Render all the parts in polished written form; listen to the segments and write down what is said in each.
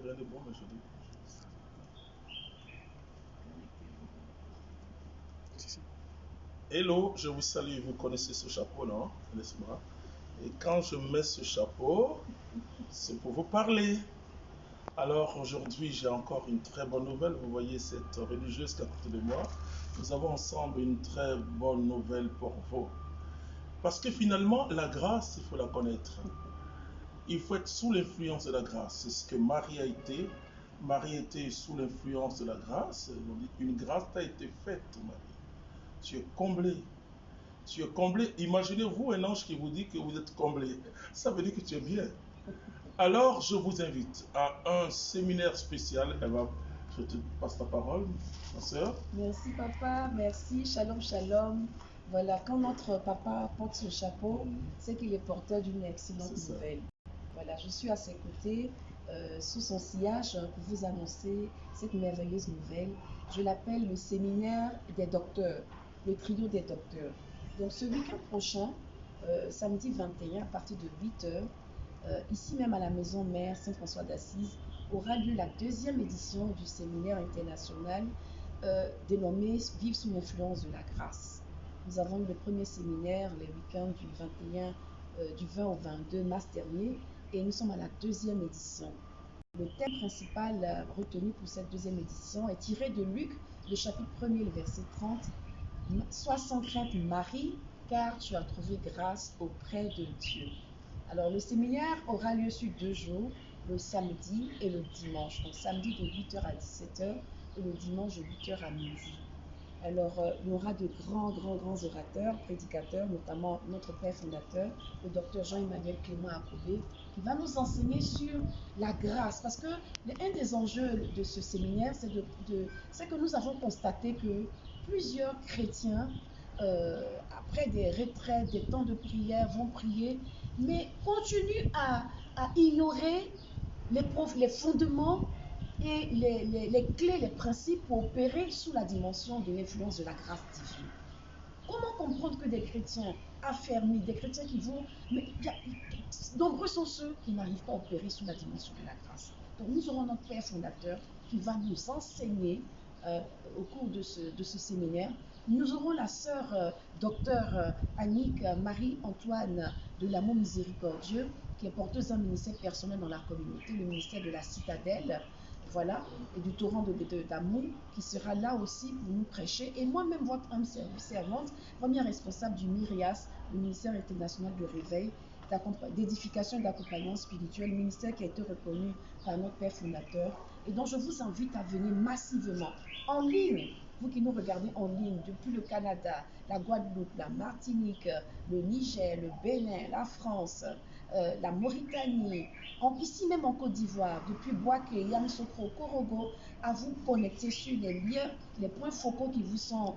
rien de bon, mais je dis. Hello, je vous salue. Vous connaissez ce chapeau, non? N'est-ce pas? Et quand je mets ce chapeau, c'est pour vous parler. Alors aujourd'hui, j'ai encore une très bonne nouvelle. Vous voyez cette religieuse qui est à côté de moi. Nous avons ensemble une très bonne nouvelle pour vous. Parce que finalement, la grâce, il faut la connaître. Il faut être sous l'influence de la grâce. C'est ce que Marie a été. Marie était sous l'influence de la grâce. On dit, une grâce t'a été faite, Marie. Tu es comblé. Tu es comblé. Imaginez-vous un ange qui vous dit que vous êtes comblé. Ça veut dire que tu es bien. Alors, je vous invite à un séminaire spécial. Eva, je te passe la parole, ma soeur. Merci papa, merci, shalom shalom. Voilà, quand notre papa porte ce chapeau, c'est qu'il est porteur d'une excellente nouvelle. Voilà, je suis à ses côtés, sous son sillage, pour vous annoncer cette merveilleuse nouvelle. Je l'appelle le séminaire des docteurs, le trio des docteurs. Donc ce week-end prochain, samedi 21, à partir de 8h, ici même à la maison mère Saint-François d'Assise, aura lieu la deuxième édition du séminaire international dénommé Vivre sous l'influence de la grâce. Nous avons eu le premier séminaire les week-ends du 20 au 22 mars dernier et nous sommes à la deuxième édition. Le thème principal retenu pour cette deuxième édition est tiré de Luc, le chapitre 1er, le verset 30. Sois sans crainte Marie, car tu as trouvé grâce auprès de Dieu. Alors le séminaire aura lieu sur 2 jours, le samedi et le dimanche. Donc samedi de 8h à 17h et le dimanche de 8h à midi. Alors il y aura de grands orateurs, prédicateurs, notamment notre père fondateur, le docteur Jean-Emmanuel Clément Akobé, qui va nous enseigner sur la grâce. Parce que un des enjeux de ce séminaire, c'est que nous avons constaté que plusieurs chrétiens, après des retraites, des temps de prière, vont prier, mais continuent à ignorer les fondements et les clés, les principes pour opérer sous la dimension de l'influence de la grâce divine. Comment comprendre que des chrétiens affermis, des chrétiens qui vont... nombreux sont ceux qui n'arrivent pas à opérer sous la dimension de la grâce. Donc nous aurons notre Père fondateur qui va nous enseigner au cours de ce séminaire. Nous aurons la sœur docteur Annick Marie-Antoine de l'Amour Miséricordieux, qui est porteuse d'un ministère personnel dans la communauté, le ministère de la Citadelle, voilà, et du torrent d'amour, qui sera là aussi pour nous prêcher. Et moi-même, votre âme servante, première responsable du MIRIAS, le ministère international de réveil, d'édification et d'accompagnement spirituel, ministère qui a été reconnu par notre Père fondateur, et dont je vous invite à venir massivement, en ligne, vous qui nous regardez en ligne depuis le Canada, la Guadeloupe, la Martinique, le Niger, le Bénin, la France, la Mauritanie, ici même en Côte d'Ivoire, depuis Boaké, Yamoussoukro, Korogo, à vous connecter sur les liens, les points focaux qui vous sont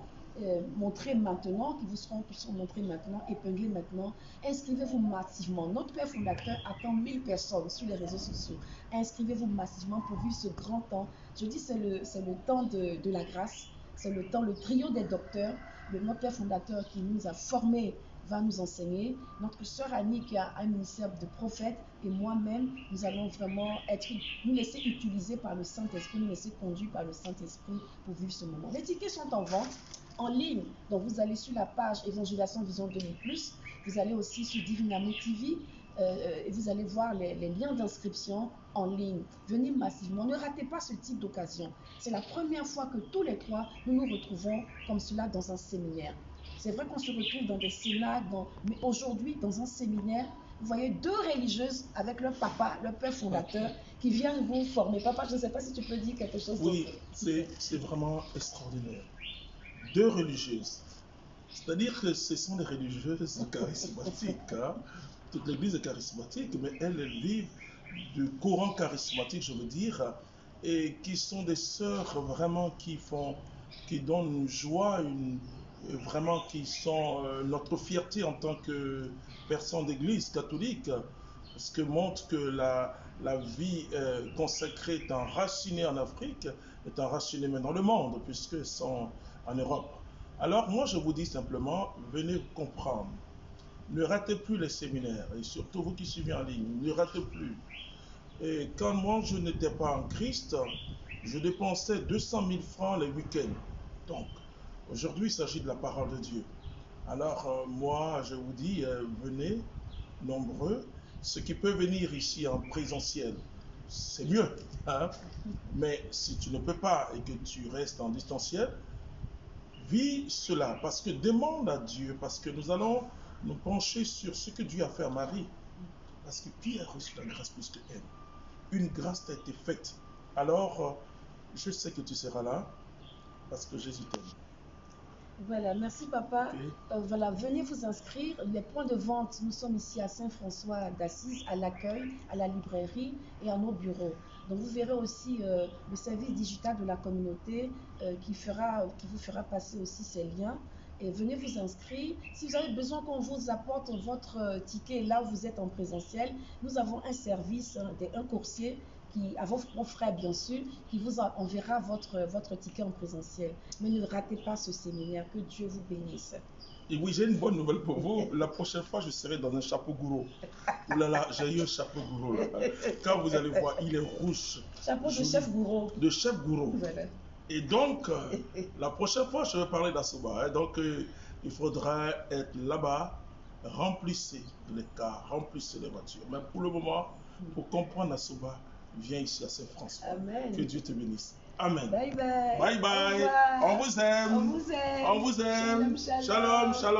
montrés maintenant, qui sont montrés maintenant, épinglés maintenant. Inscrivez-vous massivement. Notre Père fondateur attend 1000 personnes sur les réseaux sociaux. Inscrivez-vous massivement pour vivre ce grand temps. Je dis c'est le temps de la grâce, c'est le temps, le trio des docteurs, notre Père fondateur qui nous a formés va nous enseigner. Notre sœur Annie qui a un ministère de prophète et moi-même, nous allons vraiment nous laisser utiliser par le Saint-Esprit, nous laisser conduire par le Saint-Esprit pour vivre ce moment. Les tickets sont en vente en ligne. Donc vous allez sur la page Évangélisation Vision 2000+, vous allez aussi sur Divinamo TV et vous allez voir les liens d'inscription en ligne. Venez massivement, ne ratez pas ce type d'occasion. C'est la première fois que tous les trois, nous nous retrouvons comme cela dans un séminaire. C'est vrai qu'on se retrouve dans des cénacles, mais aujourd'hui, dans un séminaire, vous voyez 2 religieuses avec leur papa, leur père fondateur, qui viennent vous former. Papa, je ne sais pas si tu peux dire quelque chose. Oui, c'est vraiment extraordinaire. 2 religieuses. C'est-à-dire que ce sont des religieuses charismatiques. Hein? Toute l'église est charismatique, mais elles vivent du courant charismatique, je veux dire, et qui sont des sœurs vraiment qui donnent une joie, vraiment qui sont notre fierté en tant que personne d'église catholique, parce que montre que la vie consacrée est enracinée en Afrique, est enracinée même dans le monde, puisqu'elles sont en Europe. Alors moi je vous dis simplement, venez comprendre. Ne ratez plus les séminaires, et surtout vous qui suivez en ligne, ne ratez plus. Et quand moi je n'étais pas en Christ, je dépensais 200 000 francs les week-ends. Donc, aujourd'hui, il s'agit de la parole de Dieu. Alors, moi, je vous dis, venez nombreux. Ceux qui peuvent venir ici en présentiel, c'est mieux. Hein? Mais si tu ne peux pas et que tu restes en distanciel, vis cela. Parce que demande à Dieu, parce que nous allons nous pencher sur ce que Dieu a fait à Marie. Parce que qui a reçu la grâce plus que elle? Une grâce t'a été faite. Alors, je sais que tu seras là, parce que Jésus t'aime. Voilà, merci papa. Okay. Voilà, venez vous inscrire. Les points de vente, nous sommes ici à Saint-François d'Assise, à l'accueil, à la librairie et à nos bureaux. Donc vous verrez aussi le service digital de la communauté qui vous fera passer aussi ces liens. Et venez vous inscrire. Si vous avez besoin qu'on vous apporte votre ticket là où vous êtes en présentiel, nous avons un service, un coursier à vos frais bien sûr, qui vous enverra votre ticket en présentiel. Mais ne ratez pas ce séminaire, que Dieu vous bénisse. Et oui, j'ai une bonne nouvelle pour vous. La prochaine fois, je serai dans un chapeau gourou. Oh là là, j'ai eu un chapeau gourou là. Quand vous allez voir, il est rouge. Chapeau de chef gourou. De chef gourou. Voilà. Et donc, la prochaine fois, je vais parler d'Asoba. Hein. Donc, il faudra être là-bas. Remplissez les cars, remplissez les voitures. Mais pour le moment, pour comprendre Asoba, viens ici à Saint-François. Amen. Que Dieu te bénisse. Amen. Bye bye. Bye bye. On vous aime. On vous aime. On vous aime. Shalom, shalom. Shalom, shalom.